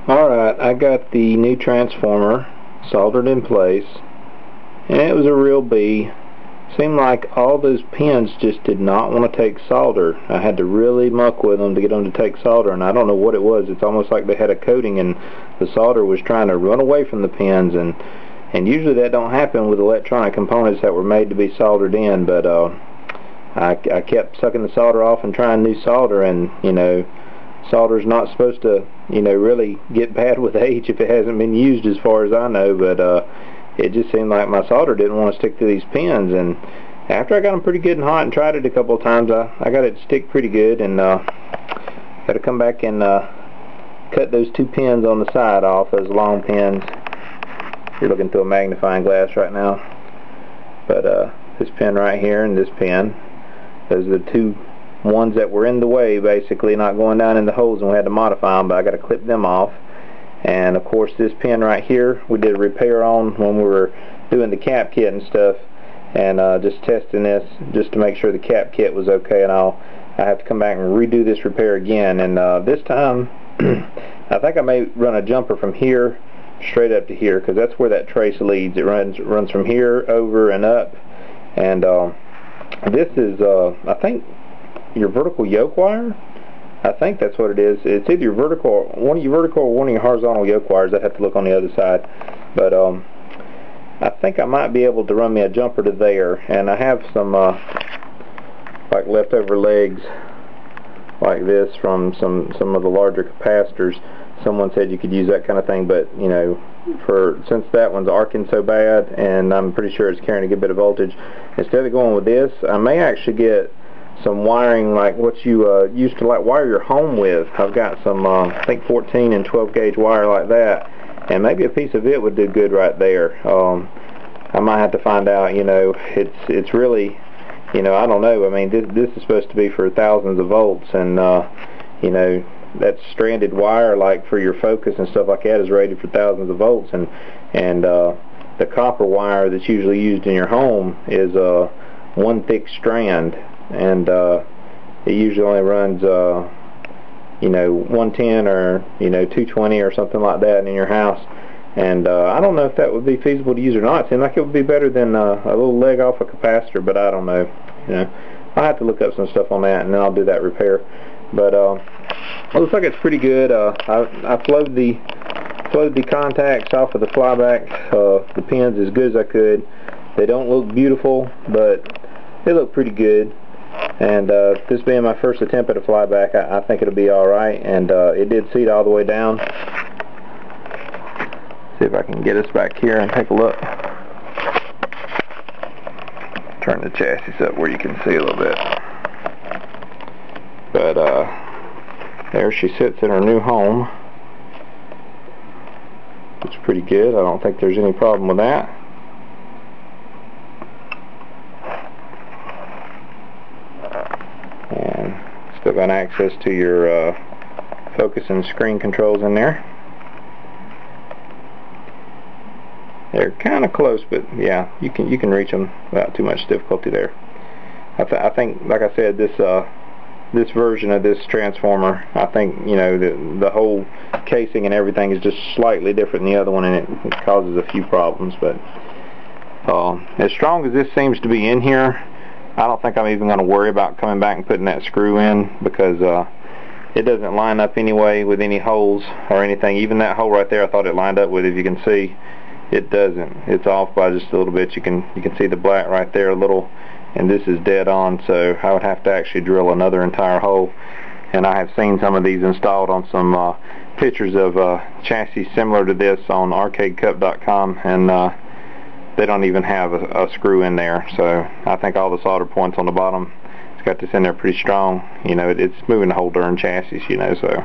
Alright, I got the new transformer soldered in place, and it was a real B. Seemed like all those pins just did not want to take solder. I had to really muck with them to get them to take solder, and I don't know what it was. It's almost like they had a coating and the solder was trying to run away from the pins, and usually that don't happen with electronic components that were made to be soldered in, but I kept sucking the solder off and trying new solder, and solder's not supposed to really get bad with age if it hasn't been used, as far as I know, but it just seemed like my solder didn't want to stick to these pins. And after I got them pretty good and hot and tried it a couple of times, I got it to stick pretty good, and got to come back and cut those two pins on the side off, those long pins. You're looking through a magnifying glass right now, but this pin right here and this pin, those are the two ones that were in the way, basically not going down in the holes, and we had to modify them, but I got to clip them off. And of course this pin right here we did a repair on when we were doing the cap kit and stuff, and just testing this just to make sure the cap kit was okay, and I have to come back and redo this repair again. And this time I think I may run a jumper from here straight up to here, because that's where that trace leads. It runs from here over and up, and this is I think your vertical yoke wire. I think that's what it is. It's either your vertical, one of your vertical or one of your horizontal yoke wires. I'd have to look on the other side, but I think I might be able to run me a jumper to there. And I have some like leftover legs like this from some of the larger capacitors. Someone said you could use that kind of thing, but since that one's arcing so bad, and I'm pretty sure it's carrying a good bit of voltage, instead of going with this, I may actually get some wiring like what you used to like wire your home with. I've got some I think 14 and 12 gauge wire like that, and maybe a piece of it would do good right there. I might have to find out. It's really, I don't know. I mean, this is supposed to be for thousands of volts, and that stranded wire, like for your focus and stuff like that, is rated for thousands of volts, and the copper wire that's usually used in your home is one thick strand, and it usually only runs 110 or 220 or something like that in your house. And I don't know if that would be feasible to use or not. It seems like it would be better than a little leg off a capacitor, but I don't know. I'll have to look up some stuff on that, and then I'll do that repair. But it looks like it's pretty good. I flowed the contacts off of the Flyback, the pins, as good as I could. They don't look beautiful, but they look pretty good. And this being my first attempt at a Flyback, I think it'll be alright. And it did seat all the way down. See if I can get us back here and take a look. Turn the chassis up where you can see a little bit. But there she sits in her new home. It's pretty good. I don't think there's any problem with that. And still got access to your focus and screen controls in there. They're kind of close, but yeah, you can reach them without too much difficulty there. I think, like I said, this version of this transformer, I think the whole casing and everything is just slightly different than the other one, and it causes a few problems. But as strong as this seems to be in here, I don't think I'm even going to worry about coming back and putting that screw in, because it doesn't line up anyway with any holes or anything. Even that hole right there, I thought it lined up with. If you can see, it doesn't. It's off by just a little bit. You can see the black right there a little, and this is dead on. So I would have to actually drill another entire hole. And I have seen some of these installed on some pictures of chassis similar to this on arcadecup.com, and they don't even have a screw in there. So I think all the solder points on the bottom, it's got this in there pretty strong. It's moving the whole darn chassis. So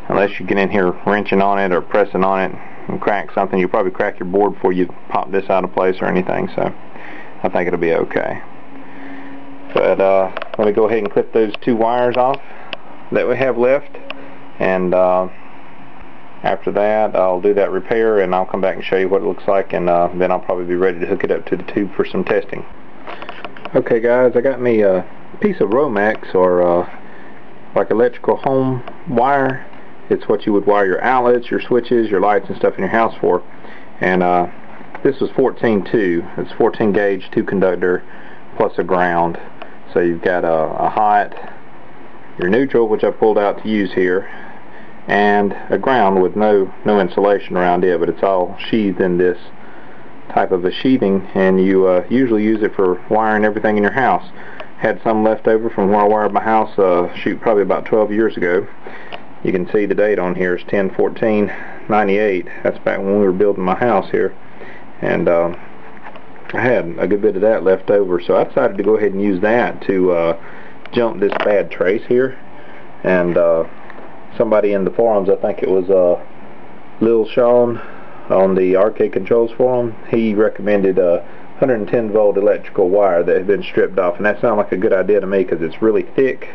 unless you get in here wrenching on it or pressing on it and crack something, you'll probably crack your board before you pop this out of place or anything. So I think it'll be okay. But let me go ahead and clip those two wires off that we have left, and after that I'll do that repair, and I'll come back and show you what it looks like, and then I'll probably be ready to hook it up to the tube for some testing. Okay guys, I got me a piece of Romex, or like electrical home wire, It's what you would wire your outlets, your switches, your lights and stuff in your house for. And this was 14-2. It's 14 gauge, 2 conductor, plus a ground. So you've got a hot, your neutral, which I pulled out to use here, and a ground with no insulation around it, but it's all sheathed in this type of a sheathing, and you usually use it for wiring everything in your house. Had some left over from where I wired my house, probably about 12 years ago. You can see the date on here is 10/14/98. That's back when we were building my house here, and I had a good bit of that left over, so I decided to go ahead and use that to jump this bad trace here. And somebody in the forums, I think it was Lil Sean on the Arcade Controls forum, he recommended a 110 volt electrical wire that had been stripped off, and that sounded like a good idea to me because it's really thick,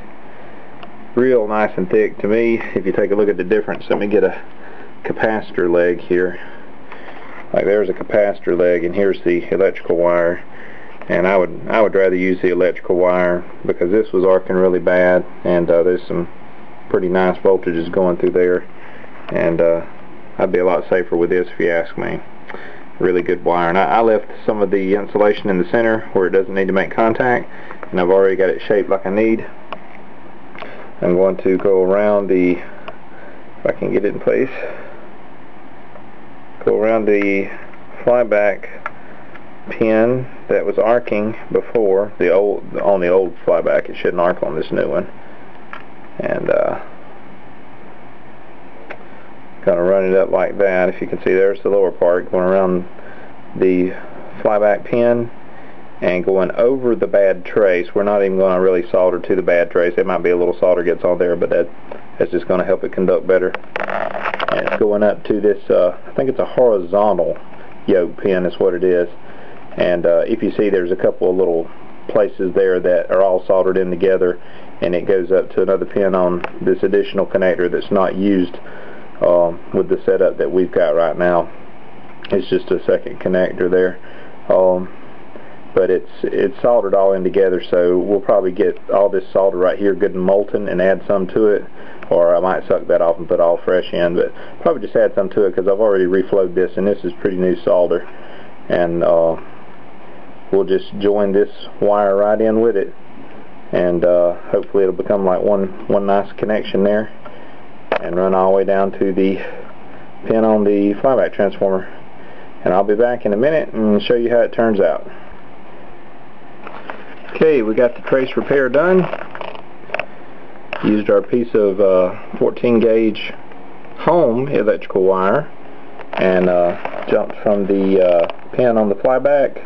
real nice and thick to me. If you take a look at the difference, let me get a capacitor leg here. Like, there's a capacitor leg, and here's the electrical wire. And I would rather use the electrical wire because this was arcing really bad, and there's some pretty nice voltages going through there, and I'd be a lot safer with this if you ask me. Really good wire. And I left some of the insulation in the center where it doesn't need to make contact, and I've already got it shaped like I need. I'm going to go around the, if I can get it in place, go around the flyback pin that was arcing before, on the old flyback. It shouldn't arc on this new one. And kind of run it up like that. If you can see, there's the lower part going around the flyback pin and going over the bad trace. We're not even going to really solder to the bad trace. There might be a little solder gets on there, but that's just going to help it conduct better. And it's going up to this, I think it's a horizontal yoke pin is what it is. And if you see, there's a couple of little places there that are all soldered in together, and it goes up to another pin on this additional connector that's not used with the setup that we've got right now. It's just a second connector there, but it's soldered all in together, so we'll probably get all this solder right here good and molten and add some to it, or I might suck that off and put all fresh in, but probably just add some to it because I've already reflowed this, and this is pretty new solder. And we'll just join this wire right in with it, and hopefully it'll become like one nice connection there, and run all the way down to the pin on the flyback transformer. And I'll be back in a minute and show you how it turns out. Okay, we got the trace repair done. Used our piece of 14 gauge home electrical wire, and jumped from the pin on the flyback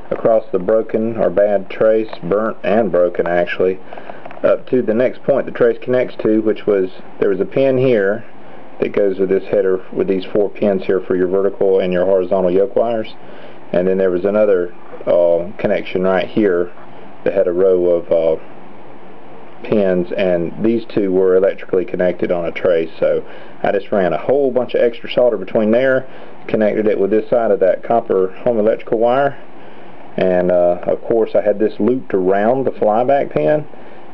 across the broken or bad trace, burnt and broken actually, up to the next point the trace connects to, which was, there was a pin here that goes with this header with these 4 pins here for your vertical and your horizontal yoke wires, and then there was another connection right here that had a row of pins, and these two were electrically connected on a trace. So I just ran a whole bunch of extra solder between there, connected it with this side of that copper home electrical wire, and of course I had this looped around the flyback pin,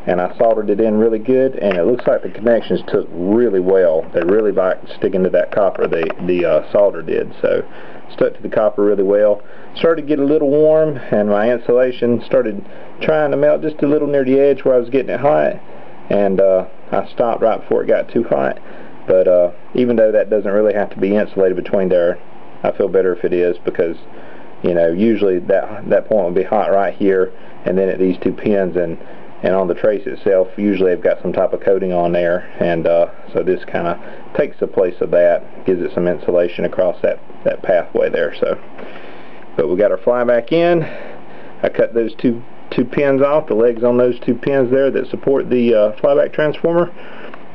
and I soldered it in really good, and it looks like the connections took really well. They really liked sticking to that copper, the solder did, so stuck to the copper really well. Started to get a little warm, and my insulation started trying to melt just a little near the edge where I was getting it hot, and I stopped right before it got too hot. But even though that doesn't really have to be insulated between there, I feel better if it is, because you know, usually that point would be hot right here, and then at these 2 pins, and on the trace itself, usually I've got some type of coating on there, and so this kind of takes the place of that, gives it some insulation across that pathway there. So, but we got our flyback in. I cut those two pins off, the legs on those 2 pins there that support the flyback transformer,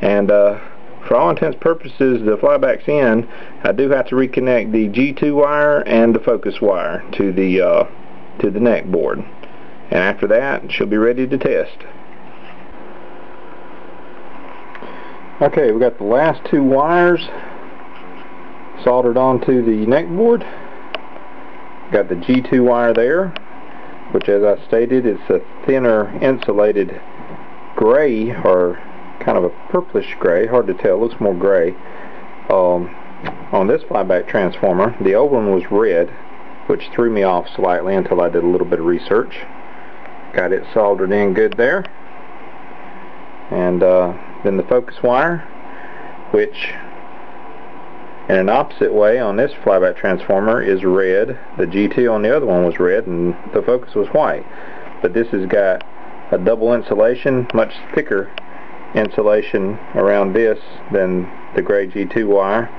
and for all intents and purposes, the flyback's in. I do have to reconnect the G2 wire and the focus wire to the neck board. And after that, she'll be ready to test. Okay, we got the last 2 wires soldered onto the neck board. Got the G2 wire there, which, as I stated, is a thinner insulated gray, or kind kind of a purplish gray, hard to tell, looks more gray. On this flyback transformer, the old one was red, which threw me off slightly until I did a little bit of research. Got it soldered in good there. And then the focus wire, which in an opposite way on this flyback transformer is red. The G2 on the other one was red and the focus was white. But this has got a double insulation, much thicker insulation around this than the gray G2 wire.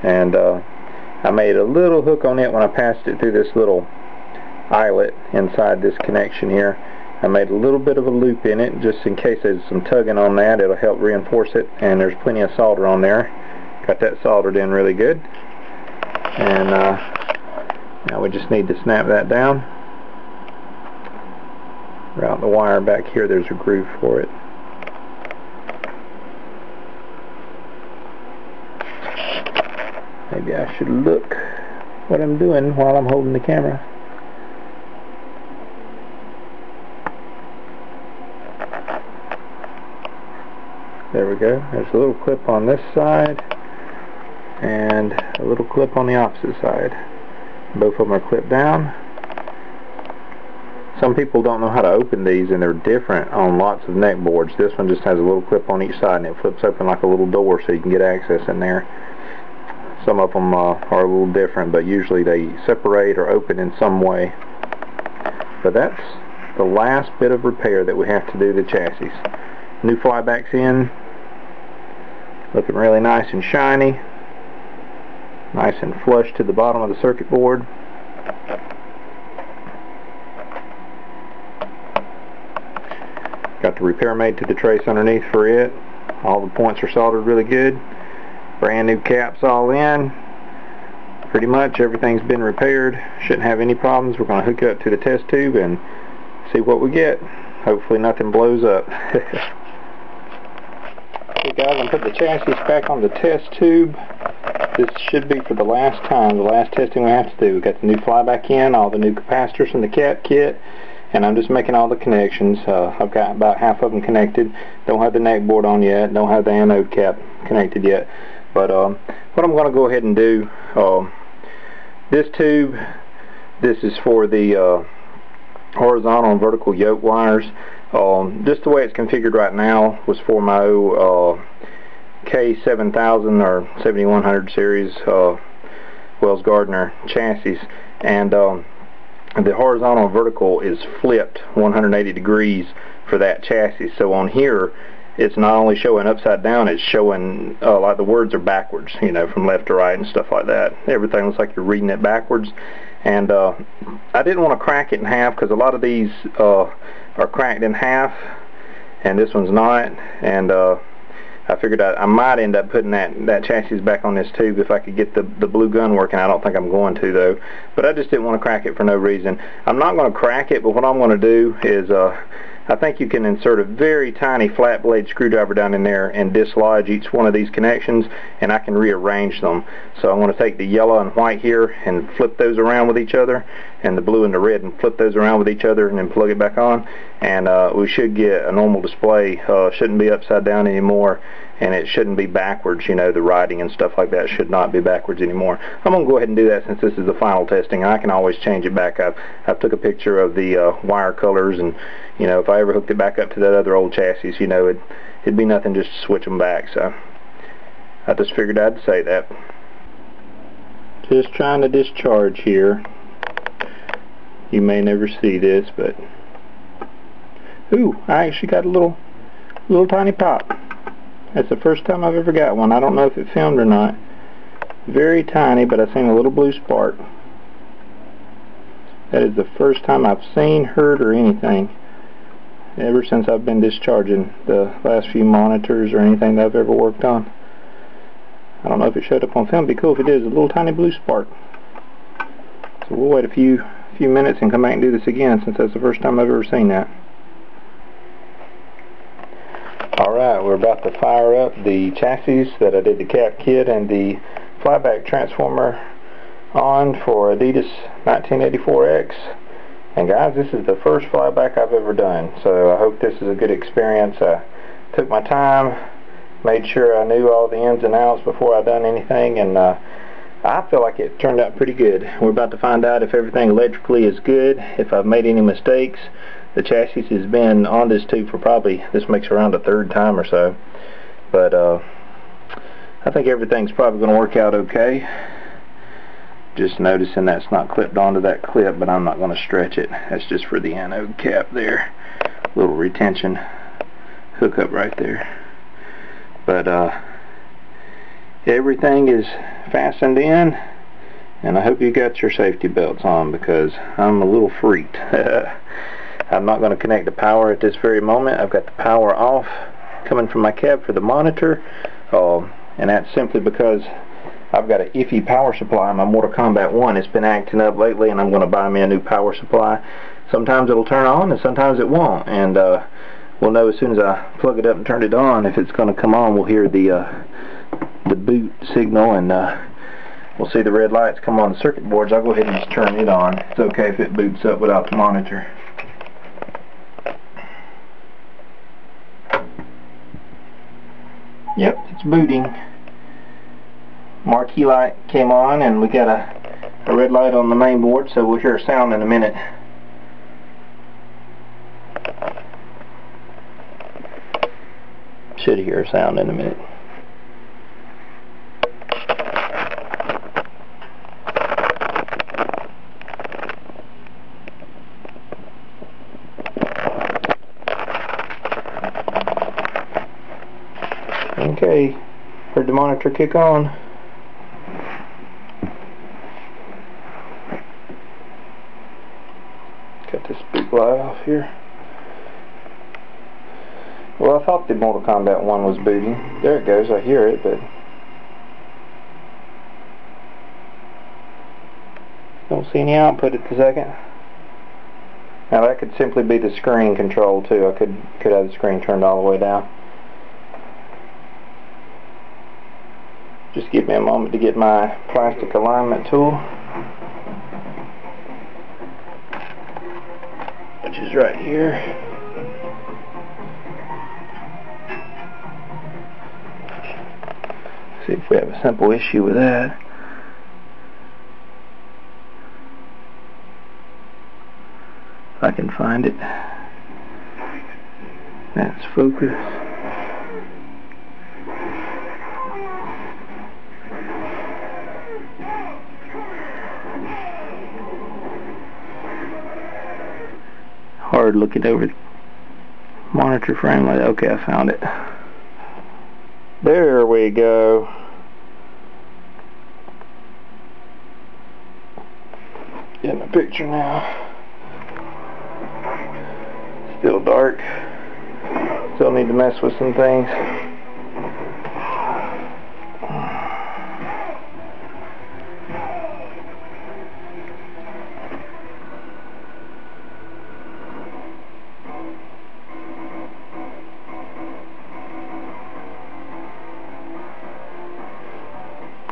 And I made a little hook on it when I passed it through this little eyelet inside this connection here. I made a little bit of a loop in it just in case there's some tugging on that. It'll help reinforce it, and there's plenty of solder on there. Got that soldered in really good. And now we just need to snap that down. Route the wire back here, there's a groove for it. Maybe I should look what I'm doing while I'm holding the camera. There we go. There's a little clip on this side and a little clip on the opposite side. Both of them are clipped down. Some people don't know how to open these, and they're different on lots of neck boards. This one just has a little clip on each side and it flips open like a little door so you can get access in there. Some of them are a little different, but usually they separate or open in some way. But that's the last bit of repair that we have to do to the chassis. New flybacks in, looking really nice and shiny, nice and flush to the bottom of the circuit board. Got the repair made to the trace underneath for it. All the points are soldered really good. Brand new caps all in. Pretty much everything's been repaired. Shouldn't have any problems. We're going to hook it up to the test tube and see what we get. Hopefully nothing blows up. Okay guys, I'm putting the chassis back on the test tube. This should be for the last time, the last testing we have to do. We've got the new flyback in, all the new capacitors from the cap kit, and I'm just making all the connections. I've got about half of them connected. Don't have the neck board on yet, don't have the anode cap connected yet. But what I'm going to go ahead and do, this tube, this is for the horizontal and vertical yoke wires. Just the way it's configured right now was for my K7000 or 7100 series Wells Gardner chassis, and the horizontal and vertical is flipped 180 degrees for that chassis. So on here it's not only showing upside down, it's showing like the words are backwards, you know, from left to right and stuff like that. Everything looks like you're reading it backwards. And I didn't want to crack it in half because a lot of these are cracked in half and this one's not, and I figured I might end up putting that chassis back on this tube if I could get the blue gun working. I don't think I'm going to though, but I just didn't want to crack it for no reason. I'm not going to crack it, but what I'm going to do is I think you can insert a very tiny flat blade screwdriver down in there and dislodge each one of these connections, and I can rearrange them. So I'm going to take the yellow and white here and flip those around with each other, and the blue and the red, and flip those around with each other, and then plug it back on, and we should get a normal display. Shouldn't be upside down anymore, and it shouldn't be backwards. You know, the writing and stuff like that should not be backwards anymore. I'm going to go ahead and do that since this is the final testing. I can always change it back up. I've took a picture of the wire colors, and you know, if I ever hooked it back up to that other old chassis, you know, it'd be nothing just to switch them back. So I just figured I'd say that. Just trying to discharge here. You may never see this, but ooh, I actually got a little tiny pop. That's the first time I've ever got one. I don't know if it filmed or not. Very tiny, but I seen a little blue spark. That is the first time I've seen, heard, or anything ever since I've been discharging the last few monitors or anything that I've ever worked on. I don't know if it showed up on film. It'd be cool if it did. A little tiny blue spark. So we'll wait a few minutes and come back and do this again, since that's the first time I've ever seen that. Alright, we're about to fire up the chassis that I did the cap kit and the flyback transformer on for Adidas 1984X. And guys, this is the first flyback I've ever done, so I hope this is a good experience. took my time, made sure I knew all the ins and outs before I done anything, and I feel like it turned out pretty good. We're about to find out if everything electrically is good, if I've made any mistakes. The chassis has been on this tube for probably, this makes around the third time or so, but I think everything's probably going to work out okay. Just noticing that's not clipped onto that clip, but I'm not going to stretch it. That's just for the anode cap there. Little retention hookup right there. But everything is fastened in, and I hope you got your safety belts on, because I'm a little freaked. I'm not going to connect the power at this very moment. I've got the power off coming from my cab for the monitor, and that's simply because I've got an iffy power supply. My Mortal Kombat 1 has been acting up lately, and I'm going to buy me a new power supply. Sometimes it'll turn on and sometimes it won't, and we'll know as soon as I plug it up and turn it on if it's going to come on. We'll hear the boot signal, and we'll see the red lights come on the circuit boards. I'll go ahead and just turn it on. It's okay if it boots up without the monitor. Yep, it's booting. Marquee light came on, and we got a red light on the main board, so we'll hear a sound in a minute. Should hear a sound in a minute. Okay, heard the monitor kick on. Got this boot light off here. Well, I thought the Mortal Kombat 1 was booting. There it goes, I hear it, but don't see any output at the second. Now that could simply be the screen control too. I could have the screen turned all the way down. Just give me a moment to get my plastic alignment tool, which is right here. See if we have a simple issue with that. If I can find it. That's focus. Hard looking over the monitor frame like that. Okay, I found it. There we go. Getting a picture now. Still dark. Still need to mess with some things.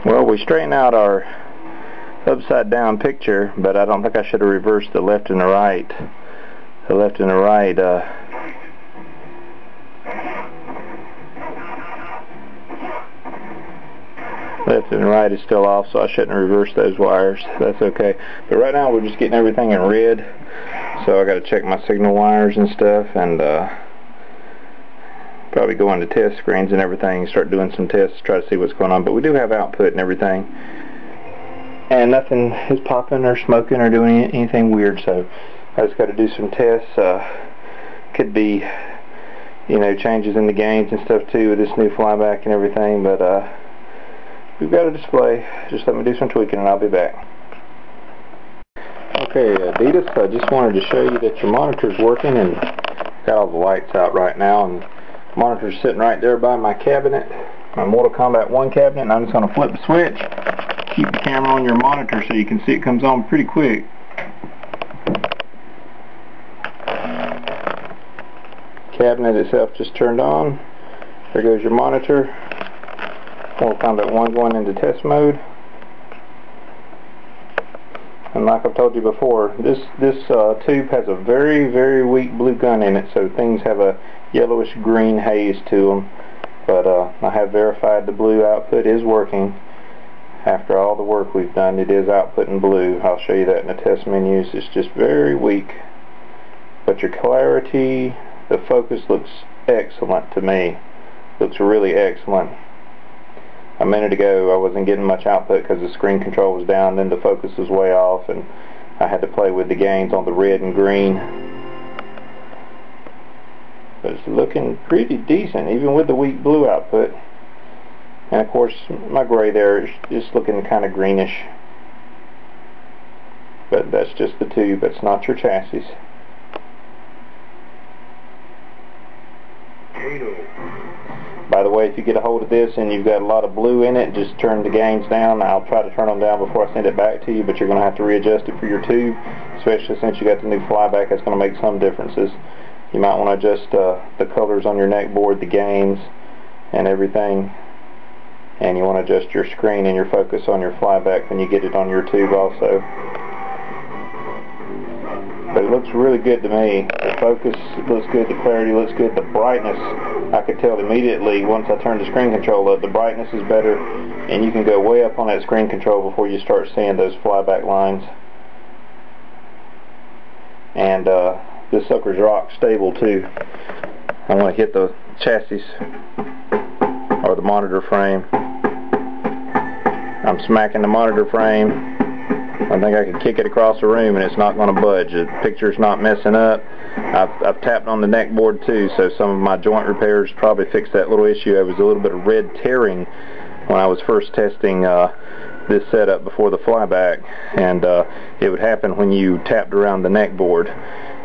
Well, we straightened out our upside down picture, but I don't think I should have reversed the left and the right. The left and the right left and right is still off, so I shouldn't reverse those wires. That's okay. But right now we're just getting everything in red, so I got to check my signal wires and stuff, and probably go into test screens and everything, start doing some tests to try to see what's going on. But we do have output and everything, and nothing is popping or smoking or doing anything weird, so I just got to do some tests. Could be, you know, changes in the gains and stuff too with this new Flyback and everything, but we've got a display. Just let me do some tweaking and I'll be back. Okay, Adidas, I just wanted to show you that your monitor's working, and got all the lights out right now, and the monitor's sitting right there by my cabinet, my Mortal Kombat 1 cabinet, and I'm just going to flip the switch, keep the camera on your monitor so you can see it comes on pretty quick. Cabinet itself just turned on. There goes your monitor. Mortal Kombat 1 going into test mode. And like I've told you before, this tube has a very, very weak blue gun in it, so things have a yellowish green haze to them. But I have verified the blue output is working. After all the work we've done, it is outputting blue. I'll show you that in the test menus. It's just very weak. But your clarity, the focus looks excellent to me. Looks really excellent. A minute ago I wasn't getting much output because the screen control was down, then the focus was way off, and I had to play with the gains on the red and green. But it's looking pretty decent even with the weak blue output. And of course my gray there is just looking kind of greenish. But that's just the tube, that's not your chassis. By the way, if you get a hold of this and you've got a lot of blue in it, just turn the gains down. I'll try to turn them down before I send it back to you, but you're going to have to readjust it for your tube, especially since you got the new Flyback. That's going to make some differences. You might want to adjust the colors on your neck board, the gains, and everything. And you want to adjust your screen and your focus on your Flyback when you get it on your tube also. But it looks really good to me. The focus looks good, the clarity looks good, the brightness, I could tell immediately once I turned the screen control up, the brightness is better, and you can go way up on that screen control before you start seeing those Flyback lines. And this sucker's rock stable too. I want to hit the chassis or the monitor frame. I'm smacking the monitor frame. I think I can kick it across the room and it's not going to budge. The picture's not messing up. I've tapped on the neck board too, so some of my joint repairs probably fixed that little issue. There was a little bit of red tearing when I was first testing this setup before the Flyback, and it would happen when you tapped around the neck board.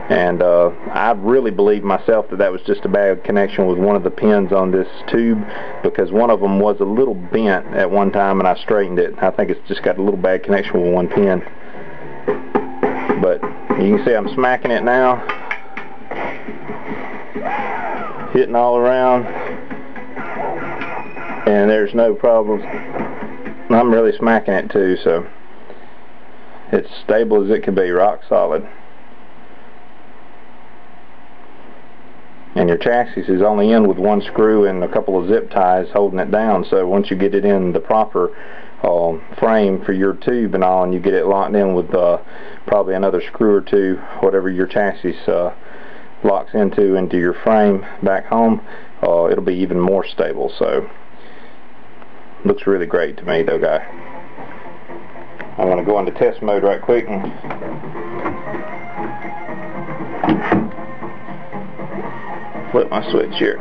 And I really believed myself that was just a bad connection with one of the pins on this tube, because one of them was a little bent at one time and I straightened it. I think it's just got a little bad connection with one pin. But you can see I'm smacking it now, hitting all around, and there's no problems. I'm really smacking it too, so it's stable as it can be, rock solid. And your chassis is only in with one screw and a couple of zip ties holding it down, so once you get it in the proper frame for your tube and all, and you get it locked in with probably another screw or two, whatever your chassis locks into your frame back home, it'll be even more stable. So looks really great to me though, guy. I'm going to go into test mode right quick and flip my switch here.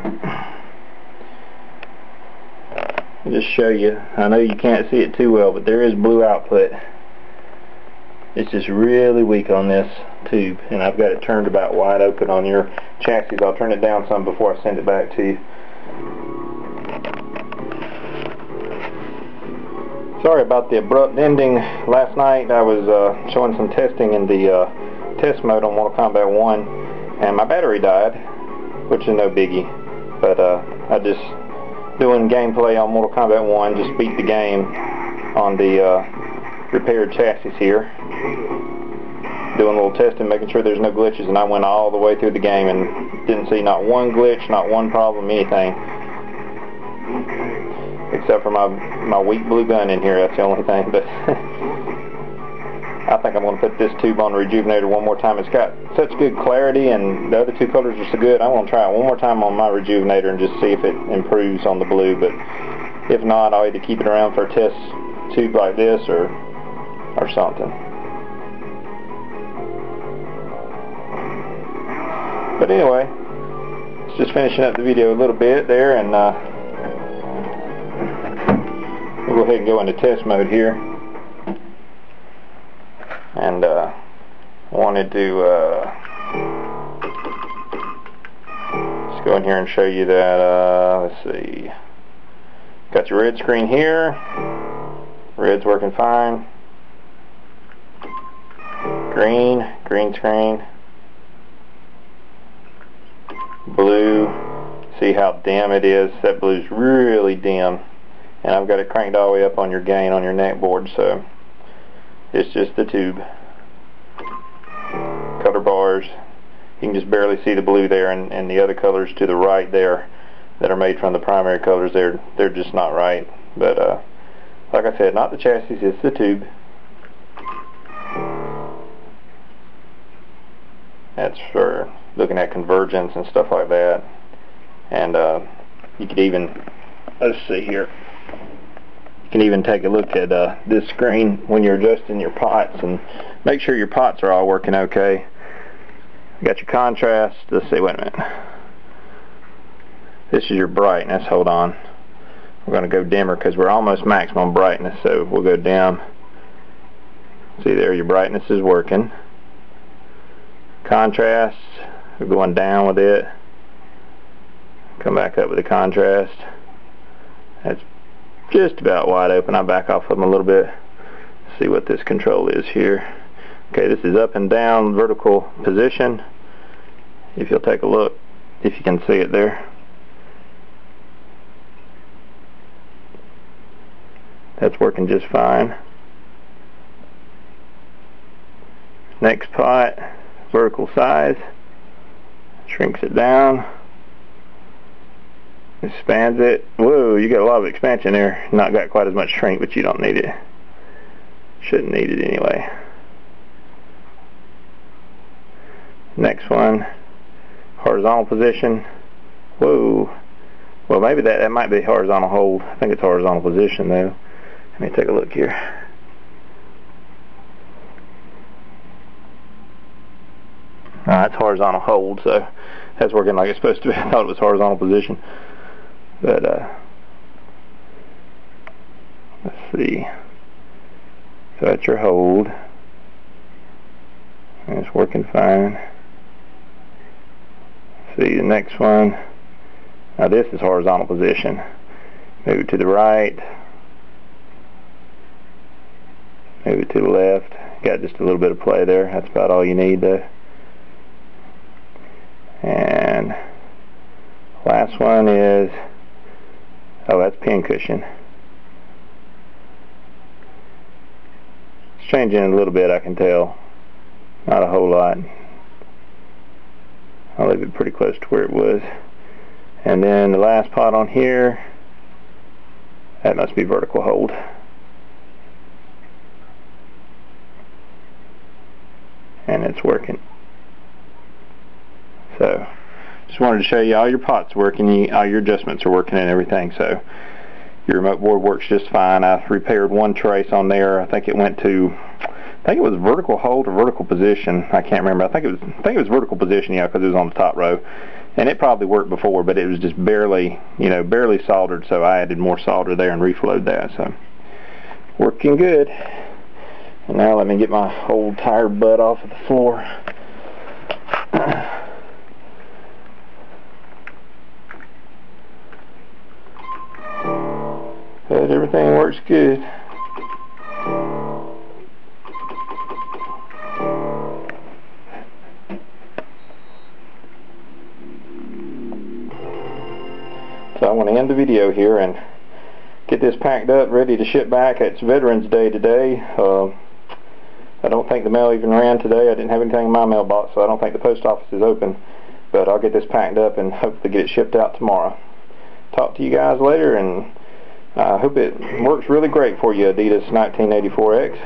I'll just show you. I know you can't see it too well, but there is blue output. It's just really weak on this tube, and I've got it turned about wide open on your chassis. I'll turn it down some before I send it back to you. Sorry about the abrupt ending. Last night I was showing some testing in the test mode on Mortal Kombat 1, and my battery died, which is no biggie, but I just doing gameplay on Mortal Kombat 1, just beat the game on the repaired chassis here, doing a little testing, making sure there's no glitches, and I went all the way through the game and didn't see not one glitch, not one problem, anything, except for my weak blue gun in here. That's the only thing. But I think I'm going to put this tube on the Rejuvenator one more time. It's got such good clarity and the other two colors are so good. I want to try it one more time on my Rejuvenator and just see if it improves on the blue. But if not, I'll either keep it around for a test tube like this or something. But anyway, it's just finishing up the video a little bit there, and we'll go ahead and go into test mode here. And wanted to just go in here and show you that, let's see, got your red screen here, red's working fine, green screen, blue, see how dim it is. That blue's really dim, and I've got it cranked all the way up on your gain on your neck board, so it's just the tube. colors. You can just barely see the blue there, and the other colors to the right there that are made from the primary colors, they're just not right. But like I said, not the chassis, it's the tube. That's for looking at convergence and stuff like that. And you could even, let's see here, you can even take a look at this screen when you're adjusting your pots and make sure your pots are all working okay. You got your contrast. Let's see, wait a minute. This is your brightness. Hold on. We're going to go dimmer because we're almost maximum brightness, so we'll go down. See there, your brightness is working. Contrast, we're going down with it. Come back up with the contrast. That's just about wide open. I'll back off of them a little bit. See what this control is here. Okay, this is up and down vertical position. If you'll take a look, if you can see it there. That's working just fine. Next pot, vertical size. Shrinks it down. Expands it. Whoa, you got a lot of expansion there. Not got quite as much shrink, but you don't need it. Shouldn't need it anyway. Next one, horizontal position. Whoa. Well, maybe that might be horizontal hold. I think it's horizontal position though. Let me take a look here. That's horizontal hold, so that's working like it's supposed to be. I thought it was horizontal position. But let's see. So that's your hold. And it's working fine. See the next one. Now this is horizontal position. Move it to the right. Move it to the left. Got just a little bit of play there. That's about all you need though. And last one is, oh, that's pin cushion. It's changing a little bit, I can tell. Not a whole lot. I'll leave it pretty close to where it was. And then the last pot on here, that must be vertical hold. And it's working. So just wanted to show you all your pots working, all your adjustments are working and everything. So your remote board works just fine. I repaired one trace on there. I think it went to, I think it was vertical hold or vertical position. I can't remember. I think it was vertical position, yeah, because it was on the top row. And it probably worked before, but it was just barely, you know, barely soldered. So I added more solder there and reflowed that. So working good. And now let me get my old tired butt off of the floor. But everything works good. So I'm going to end the video here and get this packed up, ready to ship back. It's Veterans Day today. I don't think the mail even ran today. I didn't have anything in my mailbox, so I don't think the post office is open. But I'll get this packed up and hopefully get it shipped out tomorrow. Talk to you guys later, and I hope it works really great for you, Adidas 1984X.